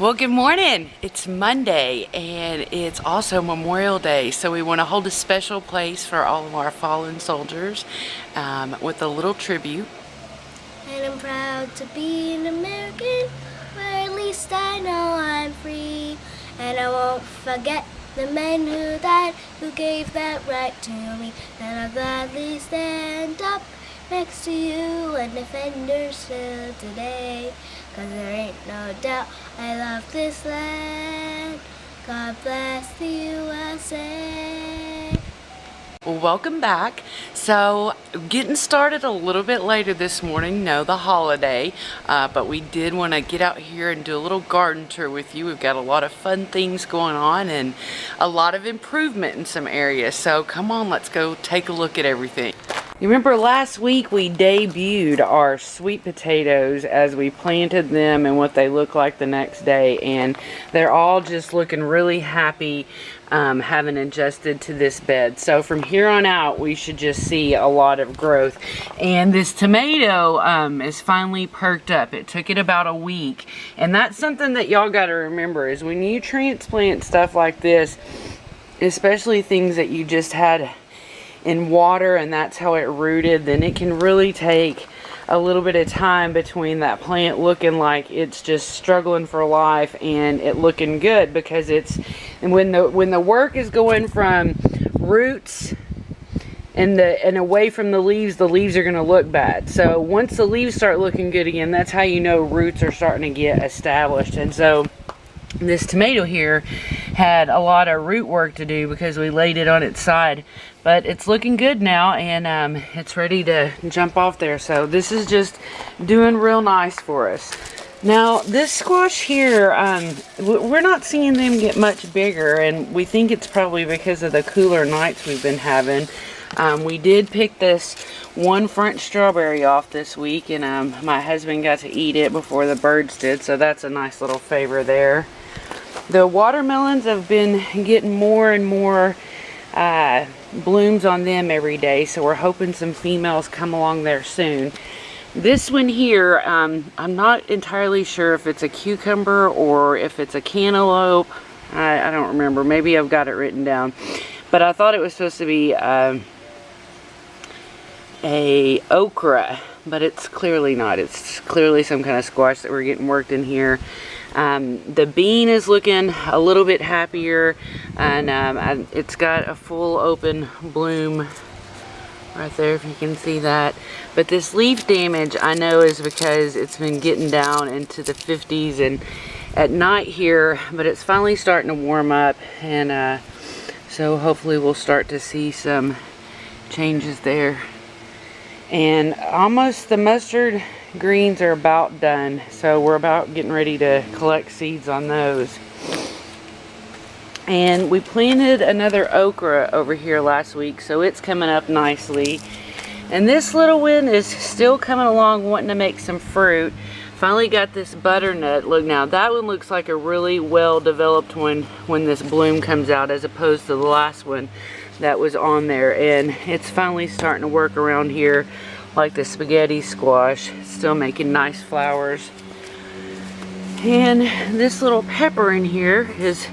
Well, good morning. It's Monday and it's also Memorial Day, so we want to hold a special place for all of our fallen soldiers with a little tribute. And I'm proud to be an American, where at least I know I'm free. And I won't forget the men who died, who gave that right to me. And I'll gladly stand up next to you and defend her still today. 'Cause there ain't no doubt I love this land. God bless the USA. Well, welcome back. So, getting started a little bit later this morning, no, the holiday, but we did want to get out here and do a little garden tour with you. We've got a lot of fun things going on and a lot of improvement in some areas. So, come on, let's go take a look at everything. You remember last week we debuted our sweet potatoes as we planted them and what they look like the next day, and they're all just looking really happy having adjusted to this bed. So from here on out we should just see a lot of growth. And this tomato is finally perked up. It took it about a week, and that's something that y'all got to remember is when you transplant stuff like this, especially things that you just had in water and that's how it rooted, then it can really take a little bit of time between that plant looking like it's just struggling for life and it looking good, because it's when the work is going from roots and away from the leaves are going to look bad. So once the leaves start looking good again, that's how you know roots are starting to get established. And so this tomato here had a lot of root work to do because we laid it on its side, but it's looking good now, and it's ready to jump off there. So this is just doing real nice for us. Now this squash here, we're not seeing them get much bigger, and we think it's probably because of the cooler nights we've been having. We did pick this one French strawberry off this week, and my husband got to eat it before the birds did, so that's a nice little favor there. The watermelons have been getting more and more blooms on them every day, so we're hoping some females come along there soon. This one here, I'm not entirely sure if it's a cucumber or if it's a cantaloupe. I don't remember. Maybe I've got it written down. But I thought it was supposed to be a okra, but it's clearly not. It's clearly some kind of squash that we're getting worked in here. The bean is looking a little bit happier, and it's got a full open bloom right there, if you can see that. But this leaf damage I know is because it's been getting down into the 50s and at night here, but it's finally starting to warm up, and so hopefully we'll start to see some changes there. And almost the mustard greens are about done, so we're about getting ready to collect seeds on those. And we planted another okra over here last week, so it's coming up nicely. And this little one is still coming along, wanting to make some fruit. Finally got this butternut. Look, now that one looks like a really well developed one when this bloom comes out, as opposed to the last one that was on there. And it's finally starting to work around here like the spaghetti squash. It's still making nice flowers. And this little pepper in here is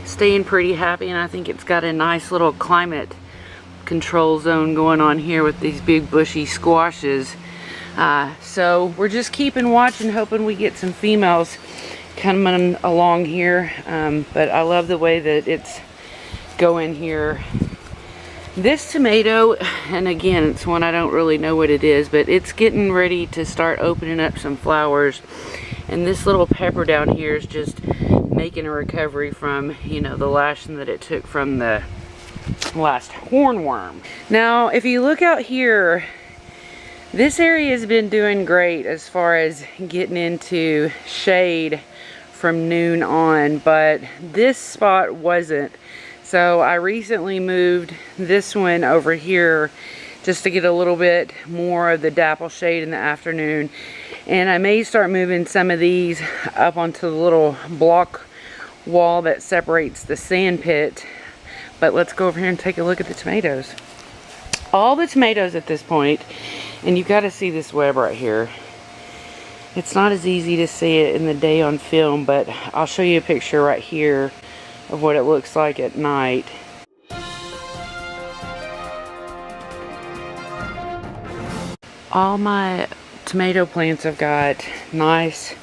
staying pretty happy, and I think it's got a nice little climate control zone going on here with these big bushy squashes. So we're just keeping watching, hoping we get some females coming along here. But I love the way that it's going here. This tomato, and again, it's one I don't really know what it is, but it's getting ready to start opening up some flowers. And this little pepper down here is just making a recovery from, you know, the lashing that it took from the last hornworm. Now, if you look out here, this area has been doing great as far as getting into shade from noon on, but this spot wasn't. So I recently moved this one over here just to get a little bit more of the dapple shade in the afternoon. And I may start moving some of these up onto the little block wall that separates the sand pit. But let's go over here and take a look at the tomatoes. All the tomatoes at this point, and you got to see this web right here. It's not as easy to see it in the day on film, but I'll show you a picture right here of what it looks like at night. All my tomato plants have got nice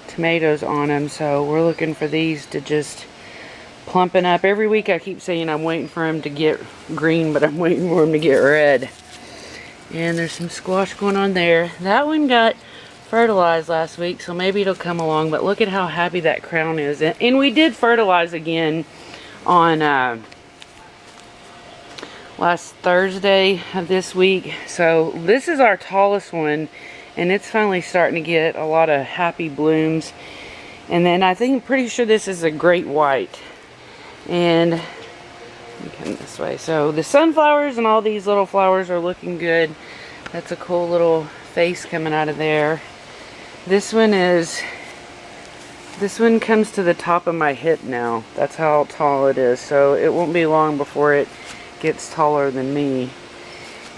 tomatoes on them, so we're looking for these to just plumping up. Every week I keep saying I'm waiting for them to get green, but I'm waiting for them to get red. And there's some squash going on there. That one got fertilized last week, so maybe it'll come along, but look at how happy that crown is. And we did fertilize again on last Thursday of this week. So this is our tallest one, and it's finally starting to get a lot of happy blooms. And then I think, pretty sure this is a great white. And let me come this way. So the sunflowers and all these little flowers are looking good. That's a cool little face coming out of there. This one comes to the top of my hip now. That's how tall it is. So it won't be long before it gets taller than me.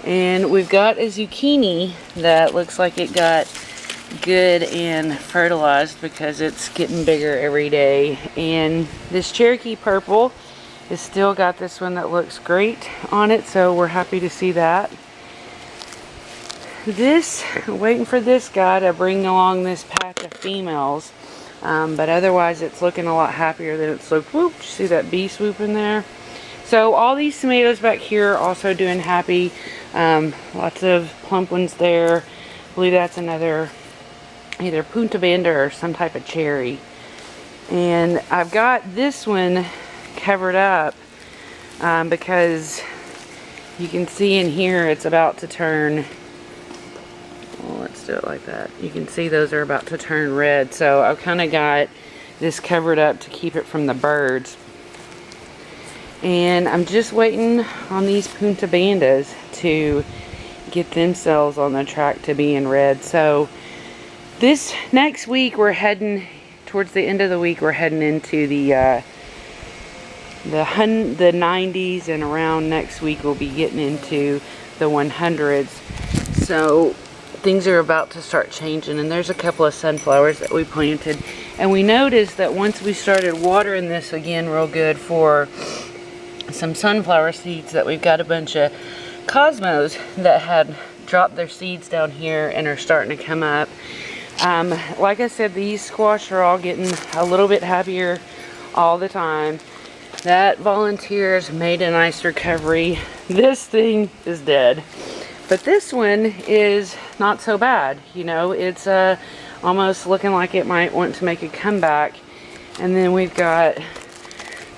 And we've got a zucchini that looks like it got good and fertilized because it's getting bigger every day. And this Cherokee purple has still got this one that looks great on it, so we're happy to see that. Waiting for this guy to bring along this patch of females, but otherwise it's looking a lot happier than it's looked. Whoop, see that bee swooping there? So all these tomatoes back here are also doing happy. Lots of plump ones there. I believe that's another either Punta Banda or some type of cherry. And I've got this one covered up because you can see in here it's about to turn, well, let's do it like that. You can see those are about to turn red. So I've kind of got this covered up to keep it from the birds. And I'm just waiting on these Punta Bandas to get themselves on the track to being red. So this next week we're heading, towards the end of the week, we're heading into the 90s, and around next week we'll be getting into the 100s. So things are about to start changing, and there's a couple of sunflowers that we planted, and we noticed that once we started watering this again real good for some sunflower seeds, that we've got a bunch of cosmos that had dropped their seeds down here and are starting to come up. Like I said, these squash are all getting a little bit happier all the time. That volunteer's made a nice recovery. This thing is dead, but this one is not so bad. You know, it's almost looking like it might want to make a comeback. And then we've got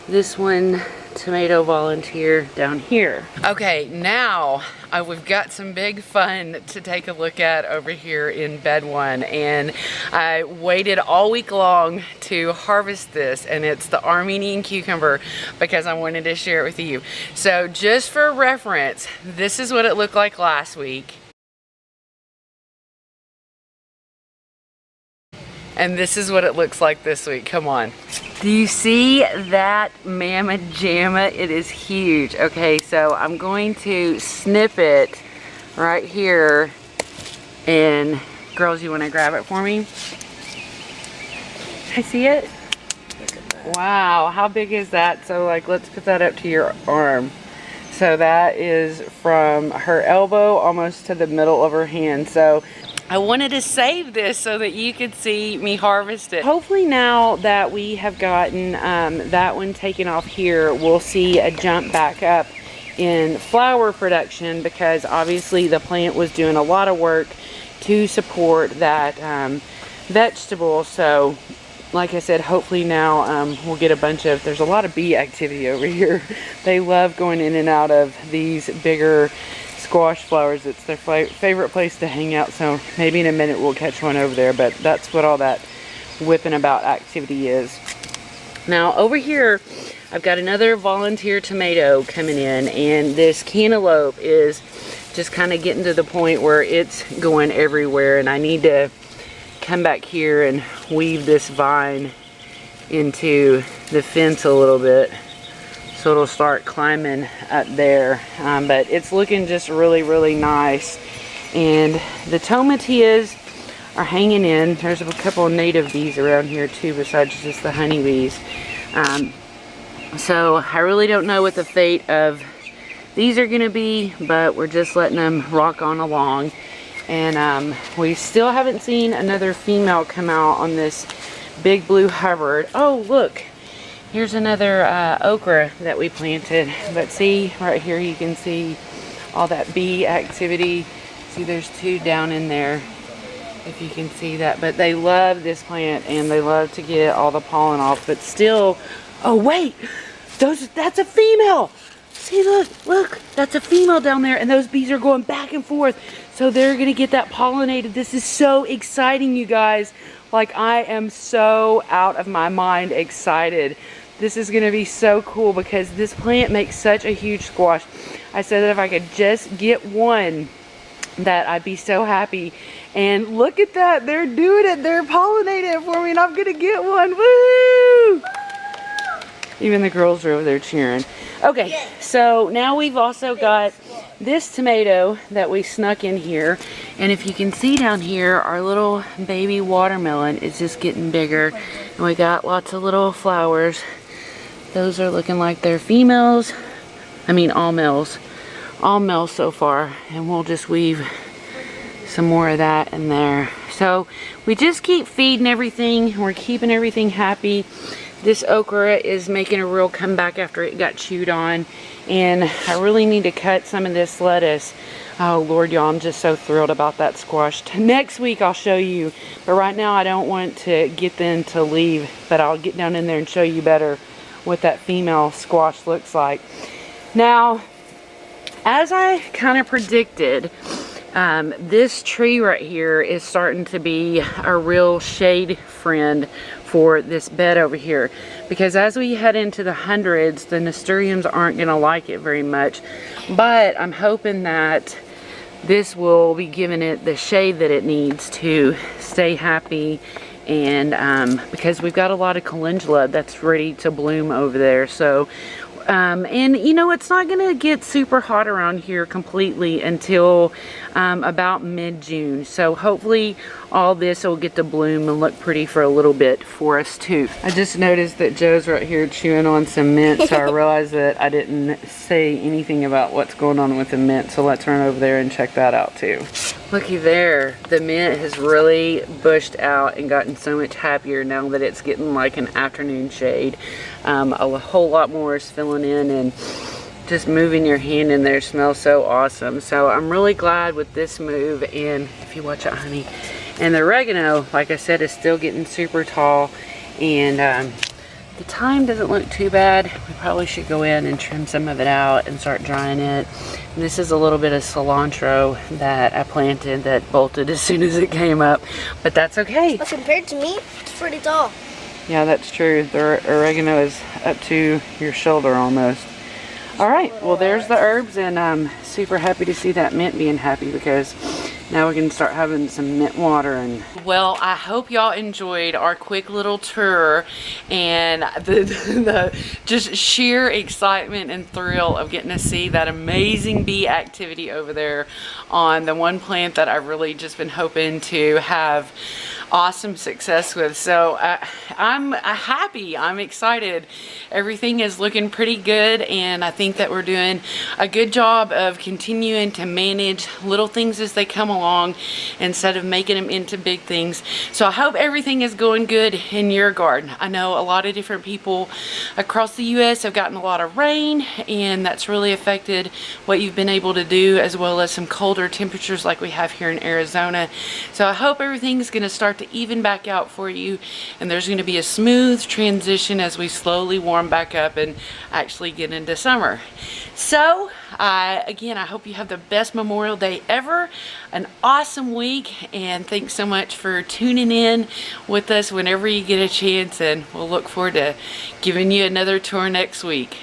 this one tomato volunteer down here. Okay, now we've got some big fun to take a look at over here in bed one, and I waited all week long to harvest this, and it's the Armenian cucumber because I wanted to share it with you. So just for reference, this is what it looked like last week. And this is what it looks like this week. Come on. Do you see that mamma jamma? It is huge. Okay, so I'm going to snip it right here. And girls, you want to grab it for me? I see it? Wow, how big is that? So like, let's put that up to your arm. So that is from her elbow almost to the middle of her hand. So I wanted to save this so that you could see me harvest it. Hopefully now that we have gotten that one taken off here, we'll see a jump back up in flower production, because obviously the plant was doing a lot of work to support that vegetable. So like I said, hopefully now we'll get a bunch of, there's a lot of bee activity over here. They love going in and out of these bigger squash flowers. It's their favorite place to hang out, so maybe in a minute we'll catch one over there, but that's what all that whipping about activity is. Now over here I've got another volunteer tomato coming in, and this cantaloupe is just kind of getting to the point where it's going everywhere, and I need to come back here and weave this vine into the fence a little bit so it'll start climbing up there. But it's looking just really, really nice. And the tomatillas are hanging in. There's a couple of native bees around here too, besides just the honeybees. So I really don't know what the fate of these are going to be, but we're just letting them rock on along. And we still haven't seen another female come out on this big blue Hubbard. Oh, look, here's another okra that we planted. But see, right here you can see all that bee activity. See, there's two down in there, if you can see that. But they love this plant and they love to get all the pollen off. But still, oh wait, that's a female. See, look, that's a female down there, and those bees are going back and forth. So they're gonna get that pollinated. This is so exciting, you guys. Like, I am so out of my mind excited. This is gonna be so cool because this plant makes such a huge squash. I said that if I could just get one, that I'd be so happy. And look at that, they're doing it. They're pollinating it for me, and I'm gonna get one. Woo! Even the girls are over there cheering. Okay, so now we've also got this tomato that we snuck in here. And if you can see down here, our little baby watermelon is just getting bigger. And we got lots of little flowers. Those are looking like they're females. I mean, all males. All males so far. And we'll just weave some more of that in there. So we just keep feeding everything. We're keeping everything happy. This okra is making a real comeback after it got chewed on. And I really need to cut some of this lettuce. Oh Lord, y'all, I'm just so thrilled about that squash. Next week I'll show you. But right now I don't want to get them to leave. But I'll get down in there and show you better what that female squash looks like. Now, as I kind of predicted, this tree right here is starting to be a real shade friend for this bed over here, because as we head into the hundreds, the nasturtiums aren't going to like it very much. But I'm hoping that this will be giving it the shade that it needs to stay happy. And because we've got a lot of calendula that's ready to bloom over there. So and you know, it's not going to get super hot around here completely until about mid-June. So hopefully all this will get to bloom and look pretty for a little bit for us too. I just noticed that Joe's right here chewing on some mint, so I realized that I didn't say anything about what's going on with the mint. So let's run over there and check that out too. Looky there, the mint has really bushed out and gotten so much happier now that it's getting like an afternoon shade. A whole lot more is filling in, and just moving your hand in there smells so awesome. So I'm really glad with this move. And if you watch out, honey, and the oregano, like I said, is still getting super tall, and the thyme doesn't look too bad. We probably should go in and trim some of it out and start drying it. And this is a little bit of cilantro that I planted that bolted as soon as it came up, but that's okay. But compared to me, it's pretty tall. Yeah, that's true. The oregano is up to your shoulder almost. All right, well, there's the herbs, and I'm super happy to see that mint being happy, because now we can start having some mint water. And well, I hope y'all enjoyed our quick little tour and the just sheer excitement and thrill of getting to see that amazing bee activity over there on the one plant that I've really just been hoping to have awesome success with. So I'm happy, I'm excited. Everything is looking pretty good, and I think that we're doing a good job of continuing to manage little things as they come along instead of making them into big things. So I hope everything is going good in your garden. I know a lot of different people across the US have gotten a lot of rain, and that's really affected what you've been able to do, as well as some colder temperatures like we have here in Arizona. So I hope everything's going to start to even back out for you, and there's going to be a smooth transition as we slowly warm back up and actually get into summer. So again, I hope you have the best Memorial Day ever, an awesome week, and thanks so much for tuning in with us whenever you get a chance, and we'll look forward to giving you another tour next week.